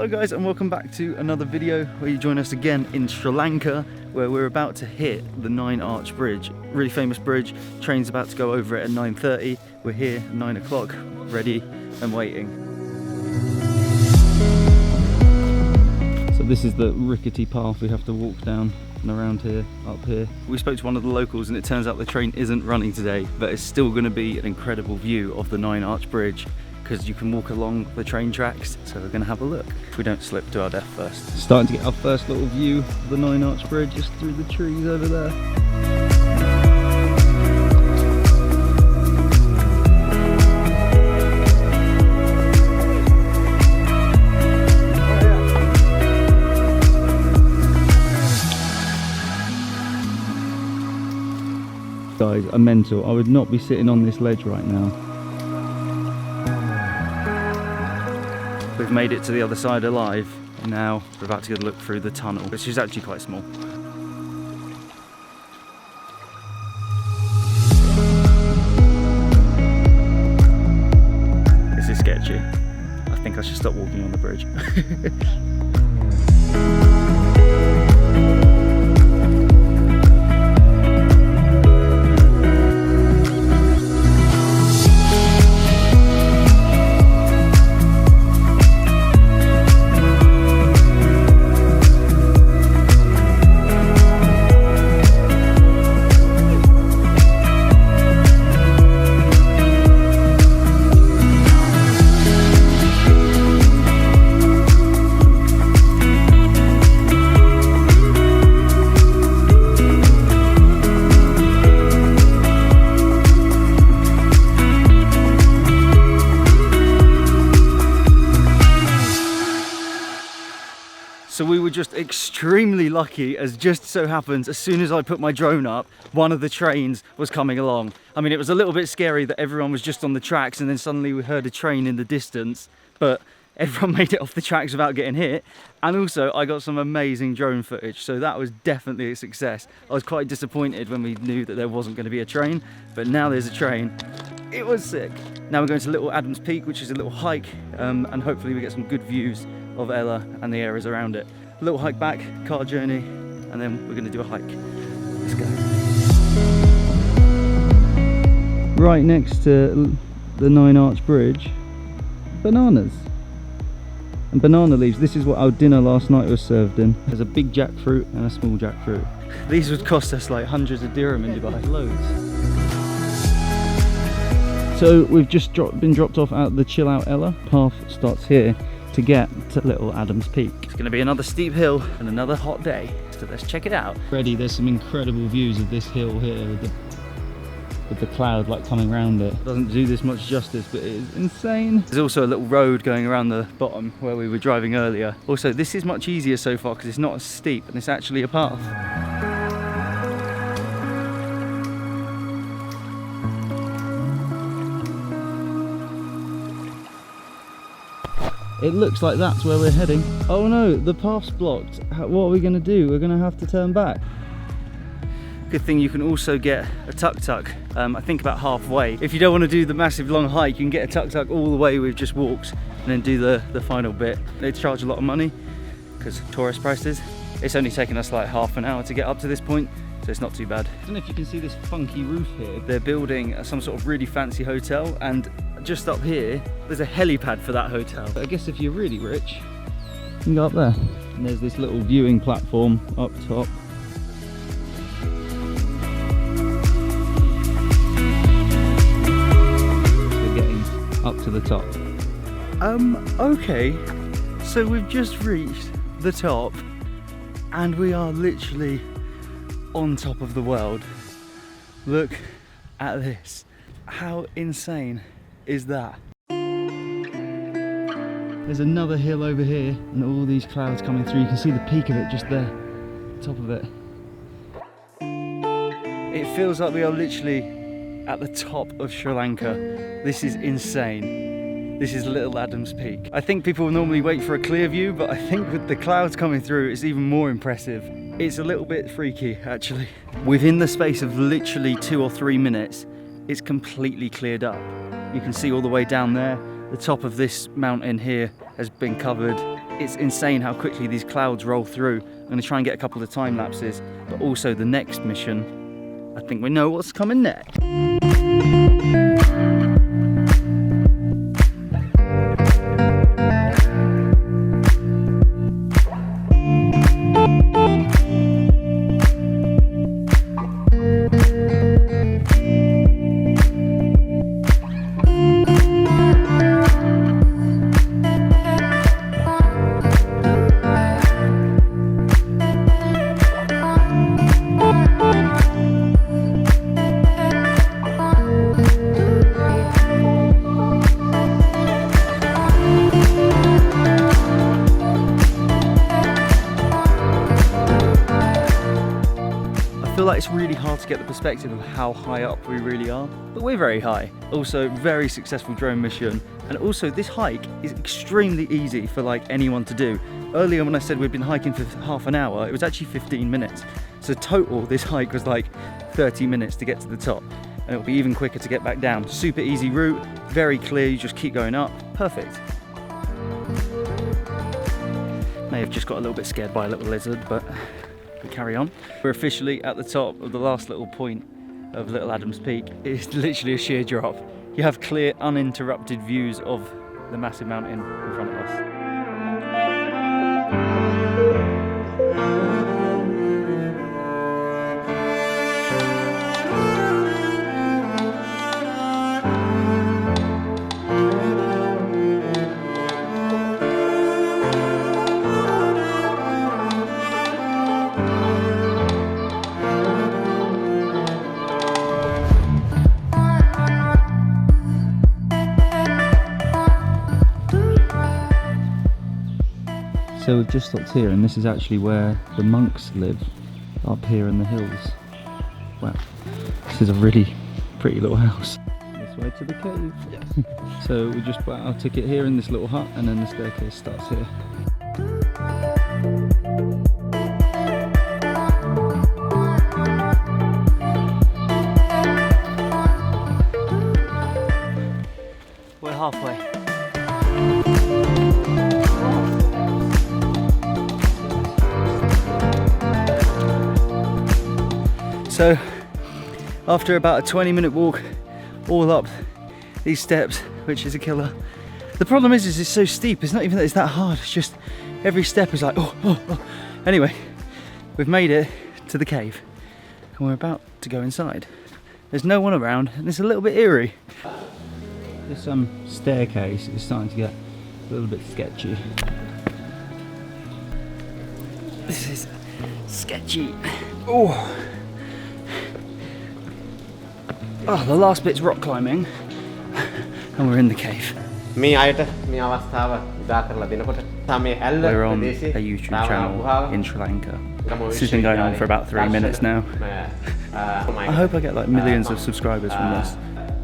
Hello guys, and welcome back to another video where you join us again in Sri Lanka, where we're about to hit the 9 Arch Bridge. Really famous bridge. Train's about to go over it at 9:30. We're here at 9 o'clock, ready and waiting. So this is the rickety path we have to walk down and around here, up here. We spoke to one of the locals and it turns out the train isn't running today, but it's still going to be an incredible view of the 9 Arch Bridge, because you can walk along the train tracks, so we're going to have a look if we don't slip to our death first. Starting to get our first little view of the 9 Arch Bridge just through the trees over there. Guys are mental. I would not be sitting on this ledge right now. We've made it to the other side alive, and now we're about to go look through the tunnel, which is actually quite small. This is sketchy. I think I should stop walking on the bridge. So we were just extremely lucky, as just so happens, as soon as I put my drone up, one of the trains was coming along. I mean, it was a little bit scary that everyone was just on the tracks and then suddenly we heard a train in the distance, but everyone made it off the tracks without getting hit. And also I got some amazing drone footage, so that was definitely a success. I was quite disappointed when we knew that there wasn't going to be a train, but now there's a train. It was sick. Now we're going to Little Adams Peak, which is a little hike, and hopefully we get some good views of Yalah and the areas around it. A little hike back, car journey, and then we're going to do a hike. Let's go. Right next to the 9 Arch Bridge, bananas and banana leaves. This is what our dinner last night was served in. There's a big jackfruit and a small jackfruit. These would cost us like hundreds of dirham in Dubai. Loads. So we've just been dropped off at the Chill Out Yalah. Path starts here to get to Little Adams Peak. It's going to be another steep hill and another hot day, so let's check it out. Already there's some incredible views of this hill here with the cloud like coming around it. Doesn't do this much justice, but it is insane. There's also a little road going around the bottom where we were driving earlier. Also, this is much easier so far because it's not as steep and it's actually a path. It looks like that's where we're heading. Oh no, the path's blocked. What are we going to do? We're going to have to turn back. Good thing you can also get a tuk-tuk, I think about halfway. If you don't want to do the massive long hike, you can get a tuk-tuk all the way with just walks and then do the final bit. They charge a lot of money because tourist prices. It's only taken us like half an hour to get up to this point, so it's not too bad. I don't know if you can see this funky roof here. They're building some sort of really fancy hotel, and just up here there's a helipad for that hotel. But I guess if you're really rich, you can go up there. And there's this little viewing platform up top. We're getting up to the top. Okay, so we've just reached the top and we are literally on top of the world. Look at this. How insane is that? There's another hill over here and all these clouds coming through. You can see the peak of it just there, top of it. It feels like we are literally at the top of Sri Lanka. This is insane. This is Little Adams Peak. I think people normally wait for a clear view, but I think with the clouds coming through, it's even more impressive. It's a little bit freaky, actually. Within the space of literally 2 or 3 minutes, it's completely cleared up. You can see all the way down there. The top of this mountain here has been covered. It's insane how quickly these clouds roll through. I'm going to try and get a couple of time lapses, but also the next mission, I think we know what's coming next. I feel like it's really hard to get the perspective of how high up we really are, but we're very high. Also, very successful drone mission, and also this hike is extremely easy for like anyone to do. Earlier when I said we'd been hiking for half an hour, it was actually 15 minutes. So total, this hike was like 30 minutes to get to the top, and it'll be even quicker to get back down. Super easy route, very clear, you just keep going up, perfect. May have just got a little bit scared by a little lizard, but we carry on. We're officially at the top of the last little point of Little Adams Peak. It's literally a sheer drop. You have clear, uninterrupted views of the massive mountain in front of us. So we've just stopped here, and this is actually where the monks live, up here in the hills. Wow, this is a really pretty little house. This way to the cave. Yeah. So we just bought our ticket here in this little hut, and then the staircase starts here. We're halfway. So after about a 20-minute walk all up these steps, which is a killer. The problem is it's so steep. It's not even that it's that hard. It's just every step is like, oh. Anyway, we've made it to the cave and we're about to go inside. There's no one around and it's a little bit eerie. This staircase is starting to get a little bit sketchy. This is sketchy. Oh, the last bit's rock climbing, and we're in the cave. We're on a YouTube channel in Sri Lanka. This has been going on for about 3 minutes now. I hope I get like millions of subscribers from this.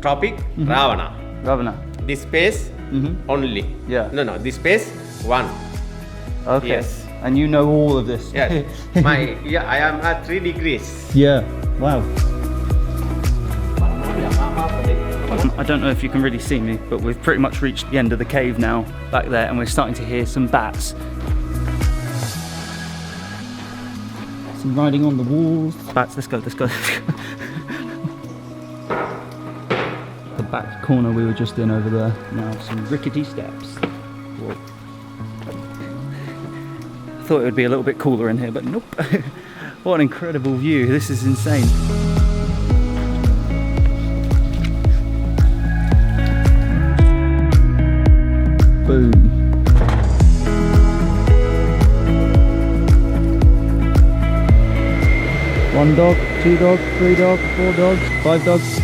Topic Ravana. Ravana. This space only. Yeah. No, this space one. Okay. Yes. And you know all of this. Yeah. I am at 3 degrees. Yeah. Wow. I don't know if you can really see me, but we've pretty much reached the end of the cave now, back there, and we're starting to hear some bats. Some riding on the walls. Bats, let's go. The back corner we were just in over there. Now some rickety steps. Whoa. I thought it would be a little bit cooler in here, but nope. What an incredible view, this is insane. Boom. One dog, 2 dogs, 3 dogs, 4 dogs, 5 dogs.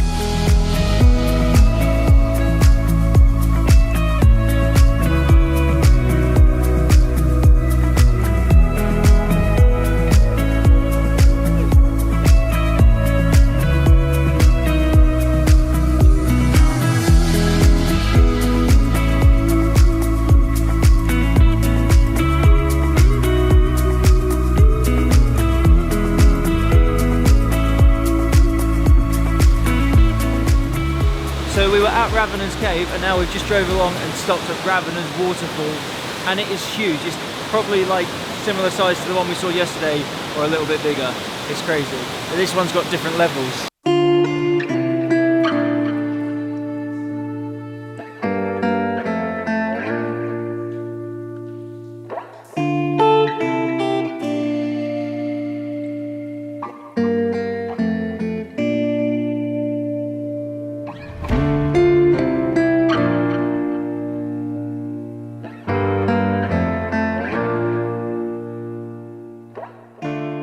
So we were at Ravana's cave and now we've just drove along and stopped at Ravana's Waterfall. and it is huge. It's probably like similar size to the one we saw yesterday, or a little bit bigger. It's crazy. But this one's got different levels.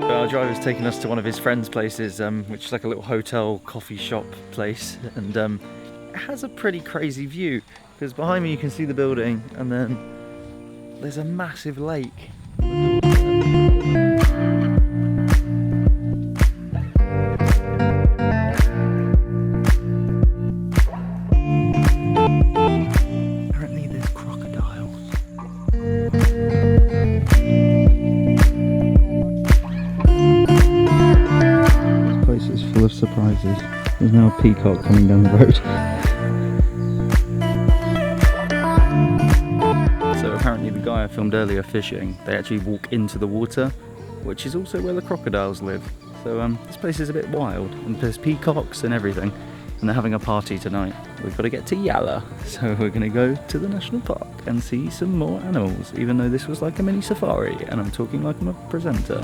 Our driver's taking us to one of his friend's places, which is like a little hotel coffee shop place, and it has a pretty crazy view because behind me you can see the building, and then there's a massive lake. Apparently there's crocodiles. Is full of surprises. There's now a peacock coming down the road. So apparently the guy I filmed earlier fishing, they actually walk into the water, which is also where the crocodiles live. So this place is a bit wild, and there's peacocks and everything, and they're having a party tonight. We've got to get to Yalah, so we're going to go to the national park and see some more animals, even though this was like a mini safari, and I'm talking like I'm a presenter.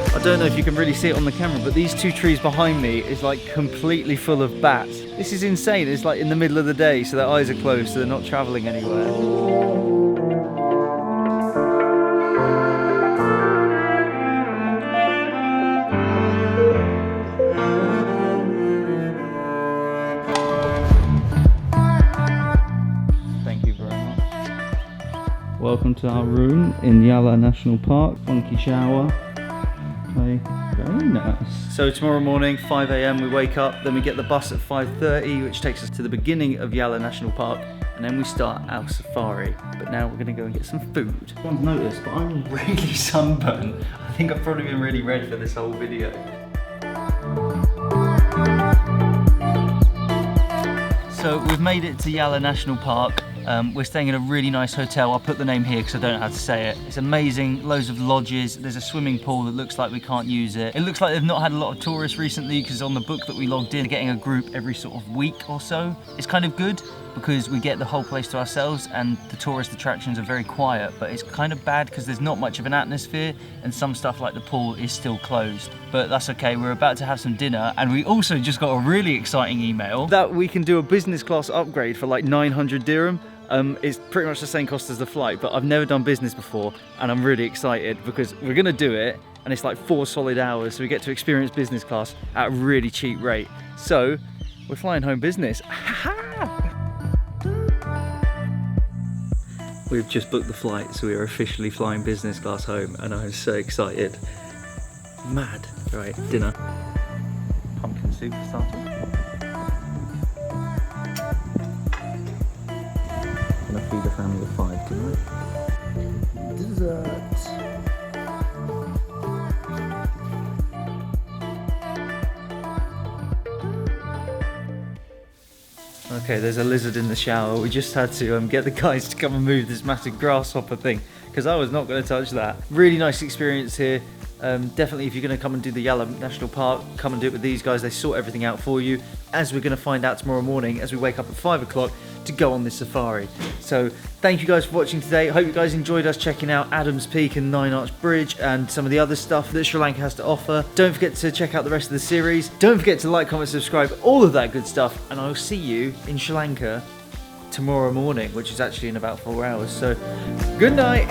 I don't know if you can really see it on the camera, but these two trees behind me is like completely full of bats. This is insane. It's like in the middle of the day, so their eyes are closed, so they're not traveling anywhere. Thank you very much. Welcome to our room in Yalah National Park. Funky shower. Very nice. So tomorrow morning, 5 AM, we wake up, then we get the bus at 5:30, which takes us to the beginning of Yalah National Park, and then we start our safari. But now we're gonna go and get some food. I haven't noticed, but I'm really sunburned. I think I've probably been really red for this whole video. So we've made it to Yalah National Park. We're staying in a really nice hotel. I'll put the name here because I don't know how to say it. It's amazing, loads of lodges. There's a swimming pool that looks like we can't use it. It looks like they've not had a lot of tourists recently because on the book that we logged in, getting a group every sort of week or so. It's kind of good because we get the whole place to ourselves and the tourist attractions are very quiet, but it's kind of bad because there's not much of an atmosphere and some stuff like the pool is still closed. But that's okay, we're about to have some dinner, and we also just got a really exciting email that we can do a business class upgrade for like 900 dirham. It's pretty much the same cost as the flight, but I've never done business before and I'm really excited because we're gonna do it, and it's like 4 solid hours, so we get to experience business class at a really cheap rate. So we're flying home business. We've just booked the flight, so we are officially flying business class home, and I'm so excited. Mad. Right, dinner. Pumpkin soup for starters. Gonna feed a family of 5 tonight. Dessert. Okay, there's a lizard in the shower. We just had to get the guys to come and move this massive grasshopper thing because I was not going to touch that. Really nice experience here. Definitely if you're going to come and do the Yalah National Park, come and do it with these guys. They sort everything out for you, as we're going to find out tomorrow morning as we wake up at 5 o'clock to go on this safari. So thank you guys for watching today. I hope you guys enjoyed us checking out Adam's Peak and Nine Arch Bridge and some of the other stuff that Sri Lanka has to offer. Don't forget to check out the rest of the series. Don't forget to like, comment, subscribe, all of that good stuff, and I'll see you in Sri Lanka tomorrow morning, which is actually in about 4 hours. So good night.